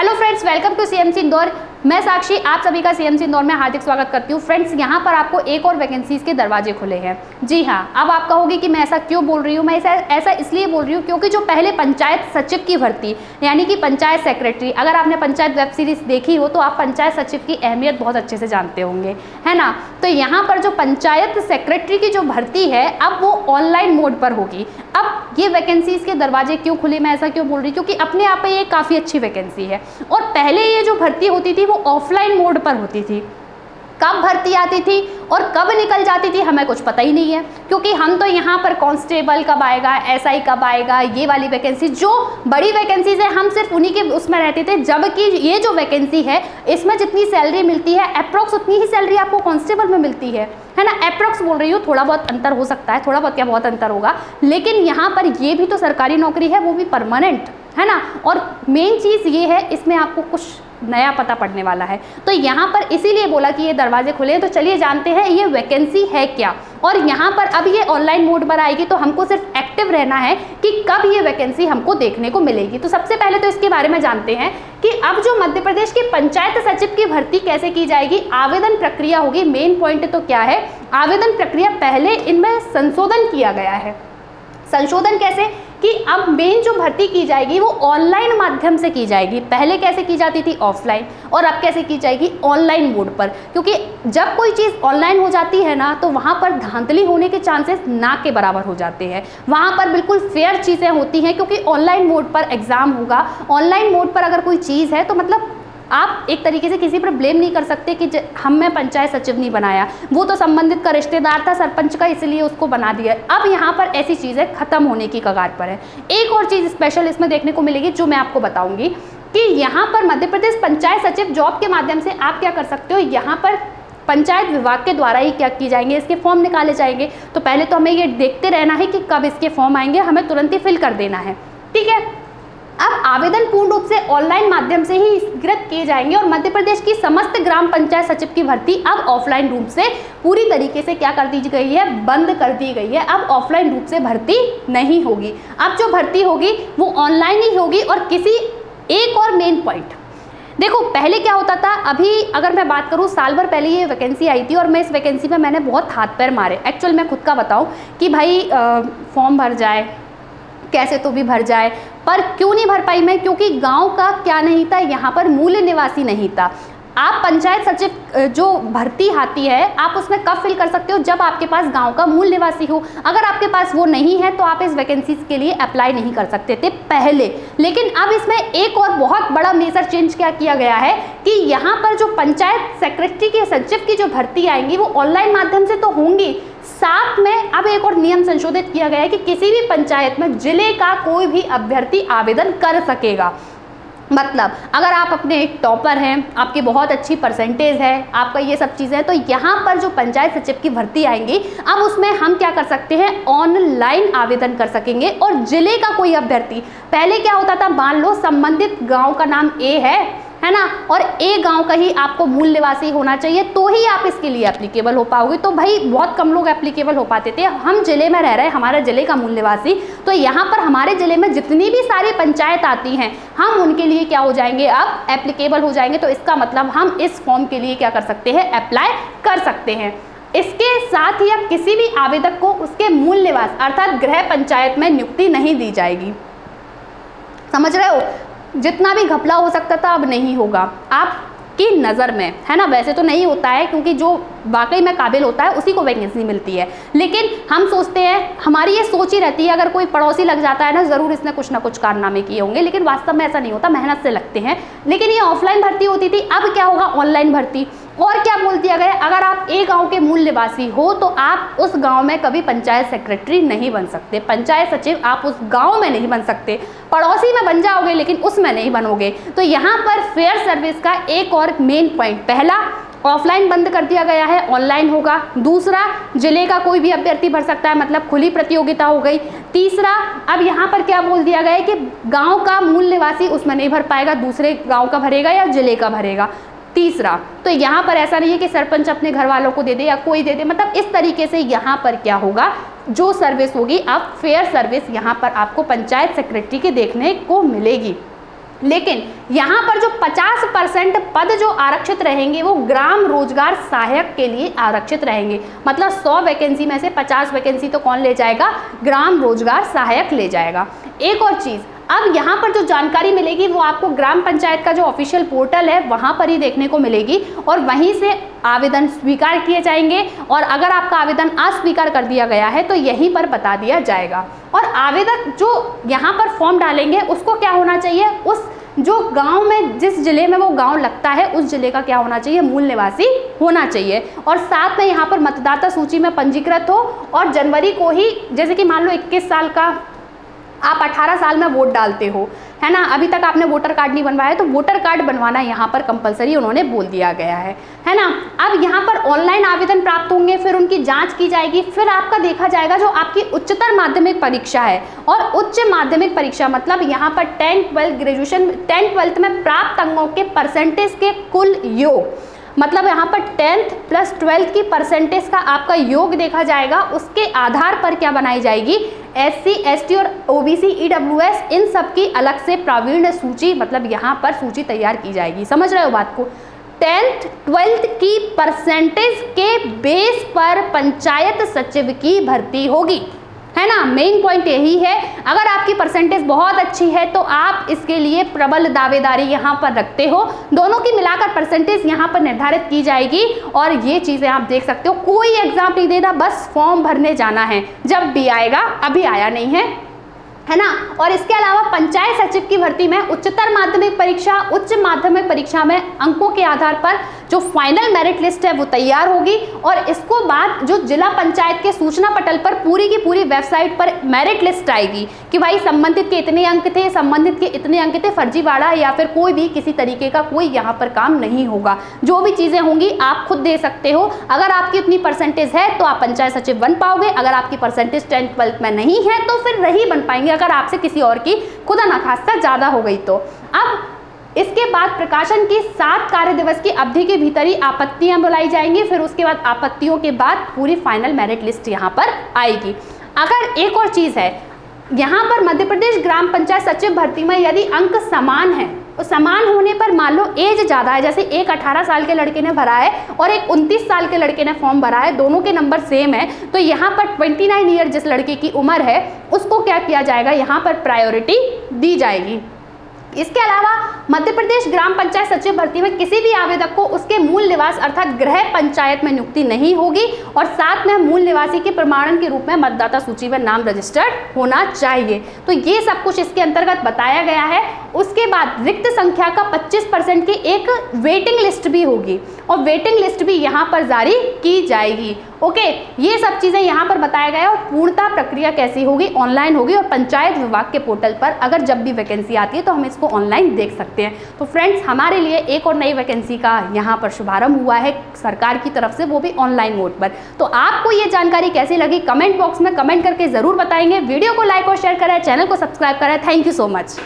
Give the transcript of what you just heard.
Hello friends, welcome to CMC Indore. मैं साक्षी आप सभी का सीएमसी इंदौर में हार्दिक स्वागत करती हूँ। फ्रेंड्स, यहाँ पर आपको एक और वैकेंसीज के दरवाजे खुले हैं। जी हाँ, अब आप कहोगे कि मैं ऐसा क्यों बोल रही हूँ। मैं ऐसा इसलिए बोल रही हूँ क्योंकि जो पहले पंचायत सचिव की भर्ती यानी कि पंचायत सेक्रेटरी, अगर आपने पंचायत वेब सीरीज देखी हो तो आप पंचायत सचिव की अहमियत बहुत अच्छे से जानते होंगे, है ना। तो यहाँ पर जो पंचायत सेक्रेटरी की जो भर्ती है अब वो ऑनलाइन मोड पर होगी। अब ये वैकेंसीज के दरवाजे क्यों खुले, मैं ऐसा क्यों बोल रही हूँ क्योंकि अपने आप में ये काफ़ी अच्छी वैकेंसी है। और पहले ये जो भर्ती होती थी वो ऑफलाइन मोड पर होती थी। कब भर्ती आती थी और कब निकल जाती थी हमें कुछ पता ही नहीं है, क्योंकि हम तो यहाँ पर कांस्टेबल कब आएगा, एसआई कब आएगा, ये वाली वैकेंसी जो बड़ी वैकेंसीज है हम सिर्फ उन्हीं के उसमें रहते थे। जबकि ये जो वैकेंसी है इसमें जितनी सैलरी मिलती है अप्रॉक्स उतनी ही सैलरी आपको कांस्टेबल में मिलती है ना। अप्रॉक्स बोल रही हूँ, थोड़ा बहुत अंतर हो सकता है, थोड़ा बहुत क्या बहुत अंतर होगा, लेकिन यहाँ पर ये भी तो सरकारी नौकरी है, वो भी परमानेंट, है ना। और मेन चीज़ ये है इसमें आपको कुछ नया पता पड़ने वाला है। तो यहाँ पर इसीलिए बोला कि ये दरवाजे खुले हैं। तो चलिए जानते हैं ये वैकेंसी है क्या। और यहाँ पर अब ये ऑनलाइन मोड पर आएगी तो हमको सिर्फ एक्टिव रहना है कि कब ये वैकेंसी हमको देखने को मिलेगी। तो सबसे पहले तो इसके बारे में जानते हैं कि अब जो मध्य प्रदेश की पंचायत सचिव की भर्ती कैसे की जाएगी, आवेदन प्रक्रिया होगी। मेन पॉइंट तो क्या है, आवेदन प्रक्रिया पहले इनमें संशोधन किया गया है। संशोधन कैसे कि अब मेन जो भर्ती की जाएगी वो ऑनलाइन माध्यम से की जाएगी। पहले कैसे की जाती थी, ऑफलाइन, और अब कैसे की जाएगी, ऑनलाइन मोड पर। क्योंकि जब कोई चीज़ ऑनलाइन हो जाती है ना तो वहाँ पर धांधली होने के चांसेस ना के बराबर हो जाते हैं। वहाँ पर बिल्कुल फेयर चीज़ें होती हैं क्योंकि ऑनलाइन मोड पर एग्ज़ाम होगा। ऑनलाइन मोड पर अगर कोई चीज़ है तो मतलब आप एक तरीके से किसी पर ब्लेम नहीं कर सकते कि हमें पंचायत सचिव नहीं बनाया, वो तो संबंधित का रिश्तेदार था सरपंच का, इसलिए उसको बना दिया। अब यहाँ पर ऐसी चीज़ें खत्म होने की कगार पर है। एक और चीज़ स्पेशल इसमें देखने को मिलेगी जो मैं आपको बताऊंगी कि यहाँ पर मध्य प्रदेश पंचायत सचिव जॉब के माध्यम से आप क्या कर सकते हो, यहाँ पर पंचायत विभाग के द्वारा ही क्या की जाएंगे, इसके फॉर्म निकाले जाएंगे। तो पहले तो हमें ये देखते रहना है कि कब इसके फॉर्म आएंगे, हमें तुरंत ही फिल कर देना है, ठीक है। अब आवेदन पूर्ण रूप से ऑनलाइन माध्यम से ही स्वीकृत किए जाएंगे और मध्य प्रदेश की समस्त ग्राम पंचायत सचिव की भर्ती अब ऑफलाइन रूप से पूरी तरीके से क्या कर दी गई है, बंद कर दी गई है। अब ऑफलाइन रूप से भर्ती नहीं होगी। अब जो भर्ती होगी वो ऑनलाइन ही होगी। और किसी एक और मेन पॉइंट देखो, पहले क्या होता था, अभी अगर मैं बात करूँ साल भर पहले ये वैकेंसी आई थी और मैं इस वैकेंसी में मैंने बहुत हाथ पैर मारे। एक्चुअल मैं खुद का बताऊँ कि भाई फॉर्म भर जाए, कैसे तो भी भर जाए, पर क्यों नहीं भर पाई मैं, क्योंकि गांव का क्या नहीं था, यहाँ पर मूल निवासी नहीं था। आप पंचायत सचिव जो भर्ती आती है आप उसमें कब फिल कर सकते हो, जब आपके पास गांव का मूल निवासी हो। अगर आपके पास वो नहीं है तो आप इस वैकेंसीज के लिए अप्लाई नहीं कर सकते थे पहले। लेकिन अब इसमें एक और बहुत बड़ा मेजर चेंज क्या किया गया है कि यहाँ पर जो पंचायत सेक्रेटरी के सचिव की जो भर्ती आएंगी वो ऑनलाइन माध्यम से तो होंगी, साथ में अब एक और नियम संशोधित किया गया है कि किसी भी पंचायत में जिले का कोई भी अभ्यर्थी आवेदन कर सकेगा। मतलब अगर आप अपने एक टॉपर हैं, आपकी बहुत अच्छी परसेंटेज है, आपका ये सब चीज़ें, तो यहाँ पर जो पंचायत सचिव की भर्ती आएंगी अब उसमें हम क्या कर सकते हैं, ऑनलाइन आवेदन कर सकेंगे। और जिले का कोई अभ्यर्थी, पहले क्या होता था, मान लो संबंधित गांव का नाम ए है ना, और ए गांव का ही आपको मूल निवासी होना चाहिए तो ही आप इसके लिए एप्लीकेबल हो पाओगे। तो भाई बहुत कम लोग एप्लीकेबल हो पाते थे। हम जिले में रह रहे हैं, हमारे जिले का मूल निवासी, तो यहाँ पर हमारे जिले में जितनी भी सारी पंचायत आती हैं हम उनके लिए क्या हो जाएंगे, अब एप्लीकेबल हो जाएंगे। तो इसका मतलब हम इस फॉर्म के लिए क्या कर सकते हैं, अप्लाई कर सकते हैं। इसके साथ ही अब किसी भी आवेदक को उसके मूल निवास अर्थात गृह पंचायत में नियुक्ति नहीं दी जाएगी। समझ रहे हो, जितना भी घपला हो सकता था अब नहीं होगा आपकी नज़र में, है ना। वैसे तो नहीं होता है क्योंकि जो वाकई में काबिल होता है उसी को वैकेंसी मिलती है, लेकिन हम सोचते हैं, हमारी ये सोच ही रहती है अगर कोई पड़ोसी लग जाता है ना ज़रूर इसने कुछ ना कुछ कारनामे किए होंगे, लेकिन वास्तव में ऐसा नहीं होता, मेहनत से लगते हैं। लेकिन ये ऑफलाइन भर्ती होती थी, अब क्या होगा, ऑनलाइन भर्ती। और क्या बोल दिया गया, अगर आप एक गांव के मूल निवासी हो तो आप उस गांव में कभी पंचायत सेक्रेटरी नहीं बन सकते, पंचायत सचिव आप उस गांव में नहीं बन सकते, पड़ोसी में बन जाओगे लेकिन उसमें नहीं बनोगे। तो यहाँ पर फेयर सर्विस का एक और मेन पॉइंट, पहला ऑफलाइन बंद कर दिया गया है, ऑनलाइन होगा। दूसरा, जिले का कोई भी अभ्यर्थी भर सकता है, मतलब खुली प्रतियोगिता हो गई। तीसरा, अब यहाँ पर क्या बोल दिया गया है कि गांव का मूल निवासी उसमें नहीं भर पाएगा, दूसरे गांव का भरेगा या जिले का भरेगा। तीसरा, तो यहाँ पर ऐसा नहीं है कि सरपंच अपने घर वालों को दे दे या कोई दे दे, मतलब इस तरीके से यहाँ पर क्या होगा, जो सर्विस होगी अब फेयर सर्विस यहाँ पर आपको पंचायत सेक्रेटरी के देखने को मिलेगी। लेकिन यहाँ पर जो 50% पद जो आरक्षित रहेंगे वो ग्राम रोजगार सहायक के लिए आरक्षित रहेंगे। मतलब 100 वैकेंसी में से 50 वैकेंसी तो कौन ले जाएगा? ग्राम रोजगार सहायक ले जाएगा। एक और चीज़, अब यहाँ पर जो जानकारी मिलेगी वो आपको ग्राम पंचायत का जो ऑफिशियल पोर्टल है वहाँ पर ही देखने को मिलेगी और वहीं से आवेदन स्वीकार किए जाएंगे। और अगर आपका आवेदन अस्वीकार कर दिया गया है तो यहीं पर बता दिया जाएगा। और आवेदक जो यहाँ पर फॉर्म डालेंगे उसको क्या होना चाहिए? उस जो गांव में, जिस जिले में वो गांव लगता है उस जिले का क्या होना चाहिए? मूल निवासी होना चाहिए। और साथ में यहाँ पर मतदाता सूची में पंजीकृत हो और जनवरी को ही, जैसे कि मान लो 21 साल का आप 18 साल में वोट डालते हो, है ना, अभी तक आपने वोटर कार्ड नहीं बनवाया तो वोटर कार्ड बनवाना यहाँ पर कंपलसरी उन्होंने बोल दिया गया है ना। अब यहाँ पर ऑनलाइन आवेदन प्राप्त होंगे, फिर उनकी जांच की जाएगी, फिर आपका देखा जाएगा जो आपकी उच्चतर माध्यमिक परीक्षा है। और उच्च माध्यमिक परीक्षा मतलब यहाँ पर 10, 12 ग्रेजुएशन, 10, 12th में प्राप्त अंकों के परसेंटेज के कुल योग, मतलब यहाँ पर 10th प्लस 12th की परसेंटेज का आपका योग देखा जाएगा। उसके आधार पर क्या बनाई जाएगी? SC, ST और OBC, EWS इन सब की अलग से प्रावीण्य सूची, मतलब यहाँ पर सूची तैयार की जाएगी। समझ रहे हो बात को? 10th 12th की परसेंटेज के बेस पर पंचायत सचिव की भर्ती होगी, है ना। मेन पॉइंट यही है। अगर आपकी परसेंटेज बहुत अच्छी है तो आप इसके लिए प्रबल दावेदारी यहाँ पर रखते हो। दोनों की मिलाकर परसेंटेज यहाँ पर निर्धारित की जाएगी और ये चीज़ें आप देख सकते हो। कोई एग्जाम नहीं देना, बस फॉर्म भरने जाना है, जब भी आएगा, अभी आया नहीं है ना। और इसके अलावा पंचायत सचिव की भर्ती में उच्चतर माध्यमिक परीक्षा, उच्च माध्यमिक परीक्षा में अंकों के आधार पर जो फाइनल मेरिट लिस्ट है वो तैयार होगी और इसको बाद जो जिला पंचायत के सूचना पटल पर पूरी की पूरी वेबसाइट पर मेरिट लिस्ट आएगी कि भाई संबंधित के इतने अंक थे, संबंधित के इतने अंक थे, फर्जीवाड़ा या फिर कोई भी किसी तरीके का कोई यहाँ पर काम नहीं होगा। जो भी चीज़ें होंगी आप खुद दे सकते हो। अगर आपकी उतनी परसेंटेज है तो आप पंचायत सचिव बन पाओगे, अगर आपकी परसेंटेज 10th 12th में नहीं है तो फिर नहीं बन पाएंगे, अगर आपसे किसी और की खुदा ना खास्ता ज़्यादा हो गई तो। अब इसके बाद प्रकाशन की 7 कार्य दिवस की अवधि के भीतर ही आपत्तियां बुलाई जाएंगी, फिर उसके बाद आपत्तियों के बाद पूरी फाइनल मेरिट लिस्ट यहाँ पर आएगी। अगर एक और चीज़ है, यहाँ पर मध्य प्रदेश ग्राम पंचायत सचिव भर्ती में यदि अंक समान है तो समान होने पर मान लो एज ज़्यादा है, जैसे एक 18 साल के लड़के ने भरा है और एक 29 साल के लड़के ने फॉर्म भरा है, दोनों के नंबर सेम है, तो यहाँ पर 29 ईयर जिस लड़के की उम्र है उसको क्या किया जाएगा? यहाँ पर प्रायोरिटी दी जाएगी। इसके अलावा मध्य प्रदेश ग्राम पंचायत सचिव भर्ती में किसी भी आवेदक को उसके मूल निवास अर्थात गृह पंचायत में नियुक्ति नहीं होगी और साथ में मूल निवासी के प्रमाणन के रूप में मतदाता सूची में नाम रजिस्टर्ड होना चाहिए। तो ये सब कुछ इसके अंतर्गत बताया गया है। उसके बाद रिक्त संख्या का 25% की एक वेटिंग लिस्ट भी होगी और वेटिंग लिस्ट भी यहाँ पर जारी की जाएगी। ओके, ये सब चीज़ें यहाँ पर बताया गया है और पूर्णता प्रक्रिया कैसी होगी? ऑनलाइन होगी और पंचायत विभाग के पोर्टल पर अगर जब भी वैकेंसी आती है तो हम इसको ऑनलाइन देख सकते हैं। तो फ्रेंड्स, हमारे लिए एक और नई वैकेंसी का यहाँ पर शुभारंभ हुआ है सरकार की तरफ से, वो भी ऑनलाइन मोड पर। तो आपको ये जानकारी कैसी लगी कमेंट बॉक्स में कमेंट करके ज़रूर बताएंगे। वीडियो को लाइक और शेयर करें, चैनल को सब्सक्राइब करें। Thank you so much.